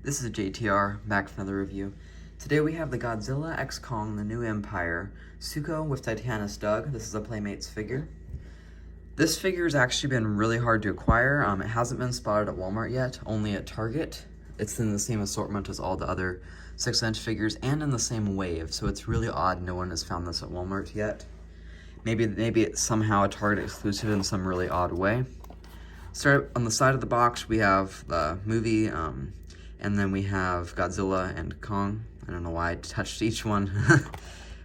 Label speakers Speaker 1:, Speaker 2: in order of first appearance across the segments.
Speaker 1: This is JTR, back with another review. Today we have the Godzilla x Kong, the New Empire, SUKO with TITANUS Doug. This is a Playmates figure. This figure has actually been really hard to acquire. It hasn't been spotted at Walmart yet, only at Target. It's in the same assortment as all the other 6-inch figures and in the same wave, so it's really odd no one has found this at Walmart yet. Maybe it's somehow a Target exclusive in some really odd way. Start on the side of the box, we have the movie, and then we have Godzilla and Kong. I don't know why I touched each one,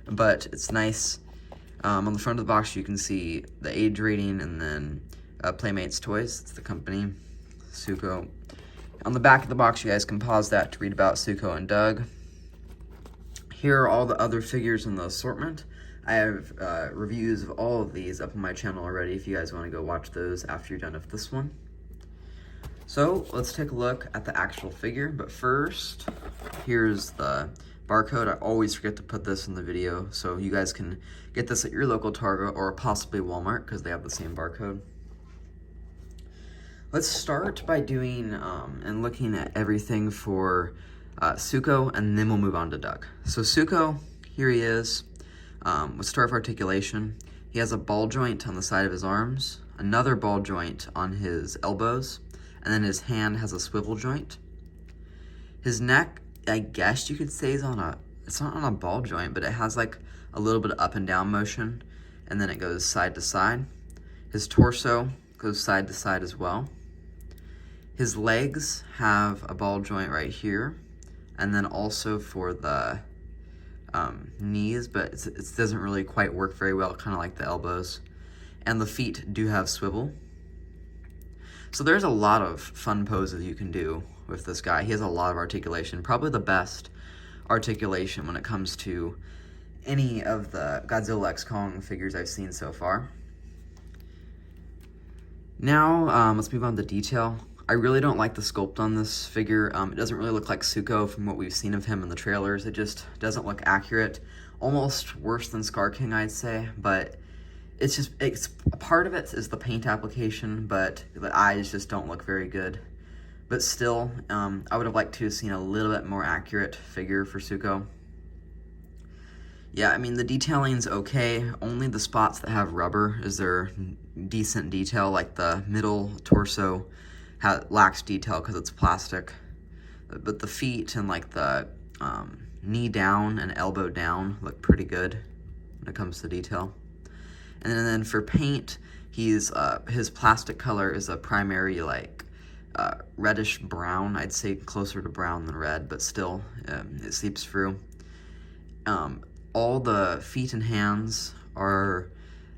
Speaker 1: but it's nice. On the front of the box, you can see the age rating and then Playmates Toys. It's the company, SUKO. On the back of the box, you guys can pause that to read about SUKO and Doug. Here are all the other figures in the assortment. I have reviews of all of these up on my channel already if you guys want to go watch those after you're done with this one. So let's take a look at the actual figure, but first, here's the barcode. I always forget to put this in the video, so you guys can get this at your local Target or possibly Walmart because they have the same barcode. Let's start by doing and looking at everything for SUKO, and then we'll move on to Doug. So SUKO, here he is. Let's start with articulation. He has a ball joint on the side of his arms, another ball joint on his elbows, and then his hand has a swivel joint. His neck, I guess you could say, is it's not on a ball joint, but it has like a little bit of up and down motion, and then it goes side to side. His torso goes side to side as well. His legs have a ball joint right here, and then also for the knees, but it doesn't really quite work very well, kind of like the elbows. And the feet do have swivel. So there's a lot of fun poses you can do with this guy. He has a lot of articulation, probably the best articulation when it comes to any of the Godzilla x Kong figures I've seen so far. Now, let's move on to detail. I really don't like the sculpt on this figure. It doesn't really look like SUKO from what we've seen of him in the trailers. It just doesn't look accurate. Almost worse than Scar King, I'd say, but it's a part of it is the paint application, but the eyes just don't look very good. But still, I would have liked to have seen a little bit more accurate figure for SUKO. Yeah, I mean, the detailing's okay. Only the spots that have rubber is there decent detail, like the middle torso lacks detail because it's plastic. But the feet and like the knee down and elbow down look pretty good when it comes to detail. And then for paint, his plastic color is a primary like reddish brown. I'd say closer to brown than red, but still it seeps through. All the feet and hands are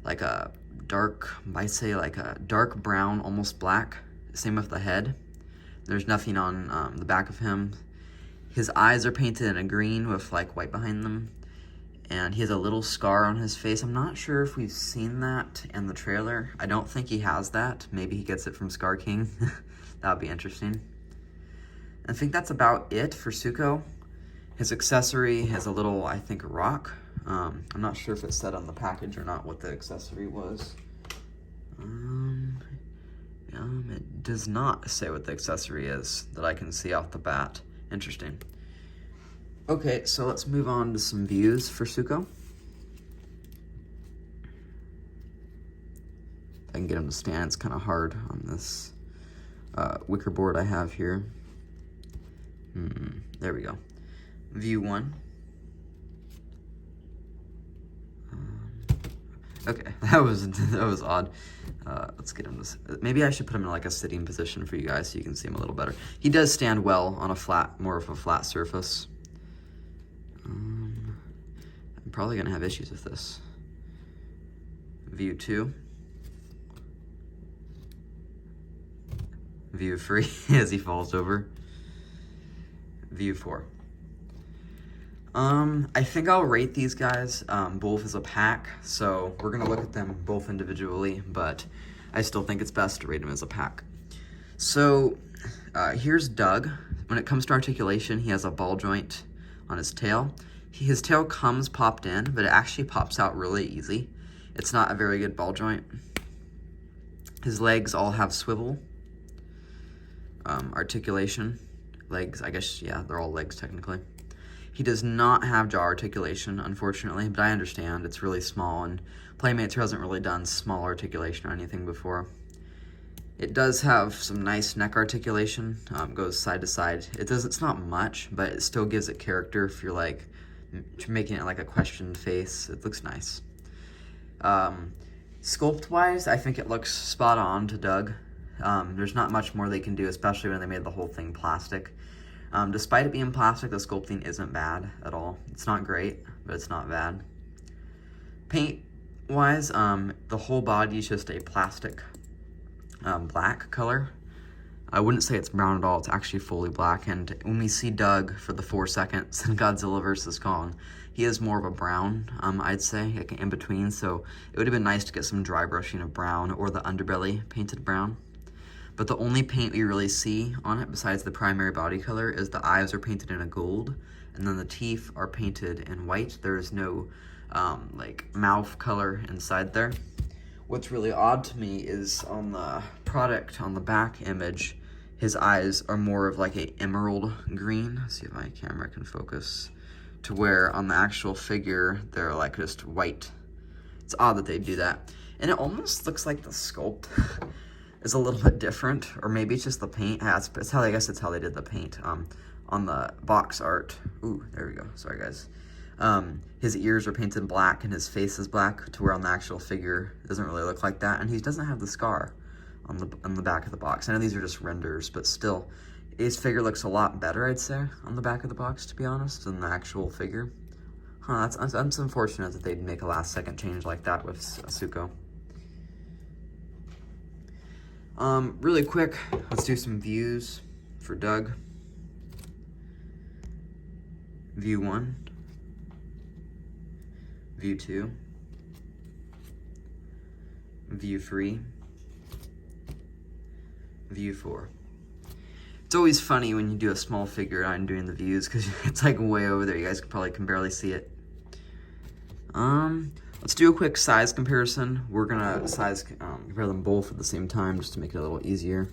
Speaker 1: like a dark, I'd say like a dark brown, almost black. Same with the head. There's nothing on the back of him. His eyes are painted in a green with like white behind them. And he has a little scar on his face. I'm not sure if we've seen that in the trailer. I don't think he has that. Maybe he gets it from Scar King. That would be interesting. I think that's about it for SUKO. His accessory has a little, I think, rock. I'm not sure if it said on the package or not what the accessory was. It does not say what the accessory is that I can see off the bat. Interesting. Okay, so let's move on to some views for SUKO. If I can get him to stand, it's kind of hard on this wicker board I have here. There we go. View 1. Okay, that was odd. Let's get him to, maybe I should put him in like a sitting position for you guys so you can see him a little better. He does stand well on more of a flat surface. I'm probably gonna have issues with this. View 2. View 3 as he falls over. View 4. I think I'll rate these guys both as a pack, so we're gonna look at them both individually, but I still think it's best to rate them as a pack. So here's Doug. When it comes to articulation, he has a ball joint on his tail. His tail comes popped in, but it actually pops out really easy. It's not a very good ball joint. His legs all have swivel articulation. legs. I guess, yeah, they're all legs technically. He does not have jaw articulation, unfortunately, but I understand. It's really small, and Playmates hasn't really done small articulation or anything before. It does have some nice neck articulation, goes side to side. It's not much, but it still gives it character if you're like making it like a questioned face. It looks nice. Sculpt-wise, I think it looks spot on to Doug. There's not much more they can do, especially when they made the whole thing plastic. Despite it being plastic, the sculpting isn't bad at all. It's not great, but it's not bad. Paint-wise, the whole body is just a plastic black color. I wouldn't say it's brown at all. It's actually fully black. And when we see Doug for the 4 seconds in Godzilla vs. Kong, he is more of a brown, I'd say, like in between. So it would have been nice to get some dry brushing of brown or the underbelly painted brown. But the only paint we really see on it besides the primary body color is the eyes are painted in a gold, and then the teeth are painted in white. There is no like mouth color inside there. What's really odd to me is on the product, on the back image, his eyes are more of like a emerald green. Let's see if my camera can focus. To where on the actual figure, they're like just white. It's odd that they do that. And it almost looks like the sculpt is a little bit different, or maybe it's just the paint. It's how, I guess it's how they did the paint on the box art. Ooh, there we go. Sorry, guys. His ears are painted black and his face is black, to where on the actual figure it doesn't really look like that, and he doesn't have the scar on the back of the box. I know these are just renders, but still, his figure looks a lot better, I'd say, on the back of the box, to be honest, than the actual figure. Huh, that's unfortunate that they'd make a last-second change like that with SUKO. Really quick, let's do some views for Doug. View 1. View 2. View 3. View 4. It's always funny when you do a small figure and I'm doing the views, because it's like way over there. You guys can barely see it. Let's do a quick size comparison. We're gonna compare them both at the same time just to make it a little easier.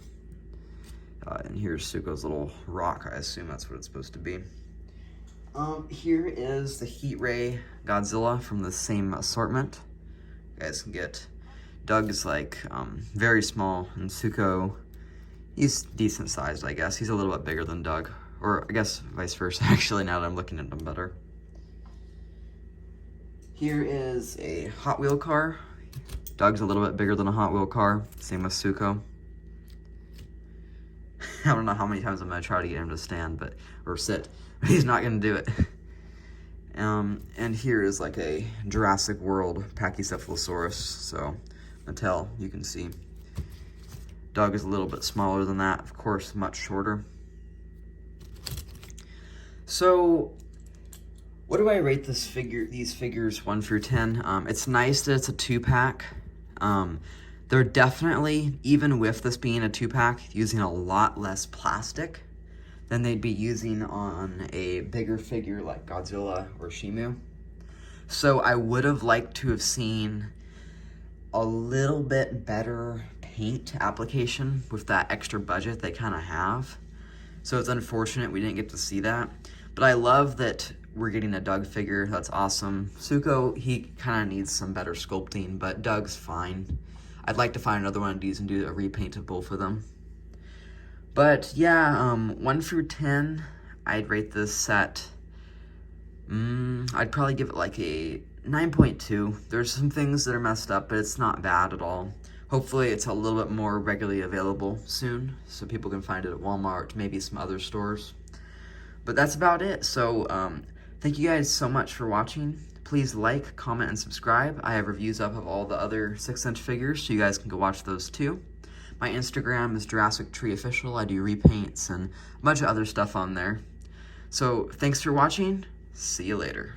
Speaker 1: And here's SUKO's little rock. I assume that's what it's supposed to be. Here is the Heat Ray Godzilla from the same assortment. You guys can get Doug's like very small, and SUKO, he's decent sized, I guess. He's a little bit bigger than Doug, or I guess vice versa. Actually, now that I'm looking at them better. Here is a Hot Wheel car. Doug's a little bit bigger than a Hot Wheel car. Same with SUKO. I don't know how many times I'm gonna try to get him to stand, or sit, but he's not gonna do it. And here is like a Jurassic World Pachycephalosaurus. So, Mattel, you can see. Doug is a little bit smaller than that, of course, much shorter. So, what do I rate these figures 1 through 10? It's nice that it's a 2-pack. They're definitely, even with this being a 2-pack, using a lot less plastic than they'd be using on a bigger figure like Godzilla or Shimu. So I would have liked to have seen a little bit better paint application with that extra budget they kind of have. So it's unfortunate we didn't get to see that. But I love that we're getting a Doug figure. That's awesome. SUKO, he kind of needs some better sculpting, but Doug's fine. I'd like to find another one of these and do a repaint of both of them. But yeah, 1 through 10, I'd rate this set. I'd probably give it like a 9.2. There's some things that are messed up, but it's not bad at all. Hopefully it's a little bit more regularly available soon, so people can find it at Walmart, maybe some other stores. But that's about it. So thank you guys so much for watching. Please like, comment, and subscribe. I have reviews up of all the other 6-inch figures, so you guys can go watch those too. My Instagram is Jurassic Tree Official. I do repaints and a bunch of other stuff on there. So thanks for watching. See you later.